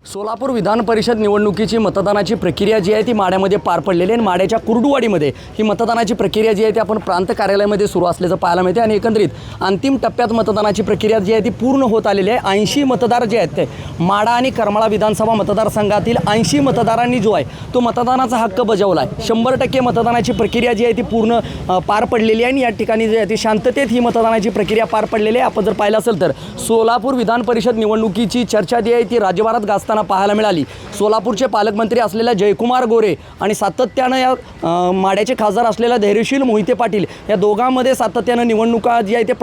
सोलापूर विधान परिषद निवडणुकीची मतदानाची प्रक्रिया जी आहे ती माड्यामध्ये पार पडलेली आहे आणि माड्याच्या कुर्डुवाडीमध्ये ही मतदानाची प्रक्रिया जी आहे ती आपण प्रांत कार्यालयामध्ये सुरू असल्याचं पाहायला मिळते आणि एकंदरीत अंतिम टप्प्यात मतदानाची प्रक्रिया जी आहे ती पूर्ण होत आलेली आहे। 80 मतदार जे आहेत ते माडा आणि करमाळा विधानसभा मतदारसंघातील 80 मतदारांनी जो आहे तो मतदानाचा हक्क बजावला आहे। 100% मतदानाची प्रक्रिया जी आहे ती पूर्ण पार पडलेली आहे आणि या ठिकाणी जे आहे ती शांततेत ही मतदानाची प्रक्रिया पार पडलेली आहे। आपण जर पाहिलं असेल तर सोलापूर विधान परिषद निवडणुकीची चर्चा जी आहे ती राज्यभरात गाजताना पाहायला मिळाली। सोलापूरचे पालकमंत्री असलेल्या जयकुमार गोरे आणि सातत्यानं या माड्याचे खासदार असलेल्या धैर्यशील मोहिते पाटील या दोघांमध्ये सातत्यानं निवडणुका जी आहे ते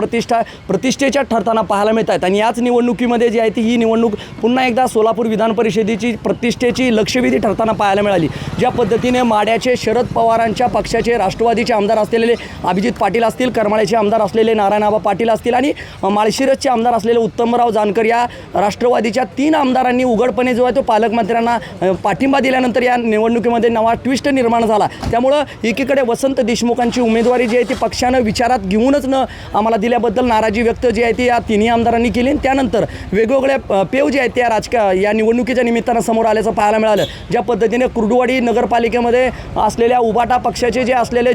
प्रतिष्ठेच्या ठरताना पाहायला मिळत आहेत आणि याच निवडणुकीमध्ये जी आहे ती ही निवडणूक पुन्हा एकदा सोलापूर विधान परिषदेची प्रतिष्ठेची लक्षवेधी ठरताना पाहायला मिळाली। ज्या पद्धतीने माड्याचे शरद पवारांच्या पक्षाचे राष्ट्रवादीचे आमदार असलेले अभिजित पाटील असतील, करमाळ्याचे आमदार असलेले नारायणआबा पाटील असतील आणि माळशिरसचे आमदार असलेले उत्तमराव जानकर या राष्ट्रवादीच्या 3 आमदारांनी उघडपणे जो आहे तो पालकमंत्र्यांना पाठिंबा दिल्यानंतर या निवडणुकीमध्ये नवा ट्विस्ट निर्माण झाला। त्यामुळं एकीकडे वसंत देशमुखांची उमेदवारी जी आहे ती पक्षानं विचारात घेऊनच आम्हाला दिल्याबद्दल नाराजी व्यक्त जी आहे ती या 3 आमदारांनी केली। त्यानंतर वेगवेगळे पेव जे आहेत त्या या निवडणुकीच्या निमित्तानं समोर आल्याचं पाहायला मिळालं। ज्या पद्धतीने कुर्डुवाडी नगरपालिकेमध्ये असलेल्या उबाटा पक्षाचे जे असलेले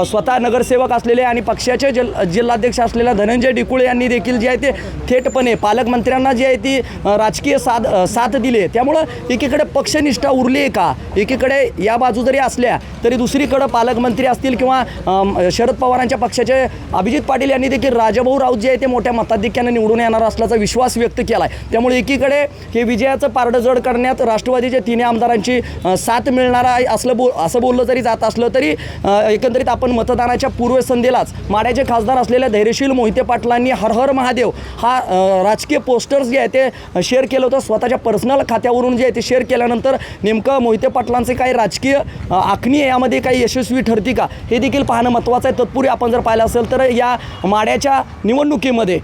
स्वतः नगरसेवक असलेले आणि पक्षाचे जिल्हाध्यक्ष असलेल्या धनंजय डिकुळे यांनी देखील जे आहे ते थेटपणे पालकमंत्र्यांना जी आहे ती राजकीय साथ दिली। त्यामुळं एकीकडे पक्षनिष्ठा उरली आहे का, एकीकडे या बाजू जरी असल्या तरी दुसरीकडे पालकमंत्री असतील किंवा शरद पवारांच्या पक्षाचे अभिजित पाटील यांनी देखील राजाभाऊ राऊत जे आहे ते मोठ्या मताधिक्याने निवडून येणार असल्याचा विश्वास व्यक्त केला आहे। त्यामुळे एकीकडे हे विजयाचं पारडं जड करण्यात राष्ट्रवादीच्या 3 आमदारांची साथ मिळणार आहे असं बोललं जरी जात असलं तरी एकंदरीत आपण मतदानाच्या पूर्वसंध्येलाच माड्याचे खासदार असलेल्या धैर्यशील मोहिते पाटलांनी हर हर महादेव हा राजकीय पोस्टर्स जे आहे ते शेअर केलं होतं स्वतःच्या पर्सनल खात्यावरून जे आहे ते शेअर केल्यानंतर नेमकं मोहिते पाटलांचे काही राजकीय आखणी यामध्ये काही यशस्वी ठरती का हे देखील पाहणं महत्त्वाचं आहे। तत्पूर्वी आपण जर पाहिलं असेल तर या माड्याच्या निवडणुकीमध्ये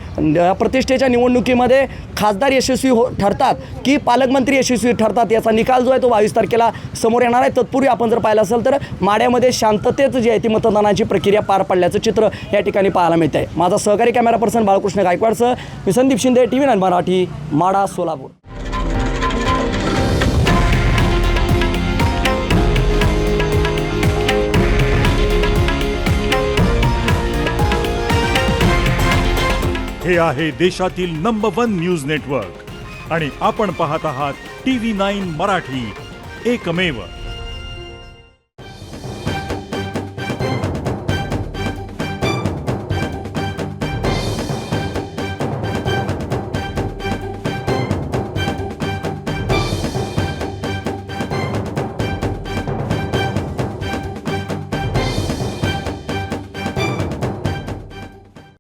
प्रतिष्ठेच्या निवडणुकीमध्ये खासदार यशस्वी ठरतात की पालकमंत्री यशस्वी ठरतात याचा निकाल जो आहे तो 22 तारखेला समोर येणार आहे। तत्पूर्वी आपण जर पाहिलं असेल तर माड्यामध्ये शांततेत जी आहे ती मतदानाची प्रक्रिया पार पडल्याचं चित्र या ठिकाणी पाहायला मिळत आहे। माझा सहकारी कॅमेरा पर्सन बाळकृष्ण गायकवाडसह मी संदीप शिंदे, TV9 मराठी, माडा, सोलापूर। हे आहे देशातील नंबर 1 न्यूज नेटवर्क आणि आपण पाहत आहात TV9 मराठी, एकमेव।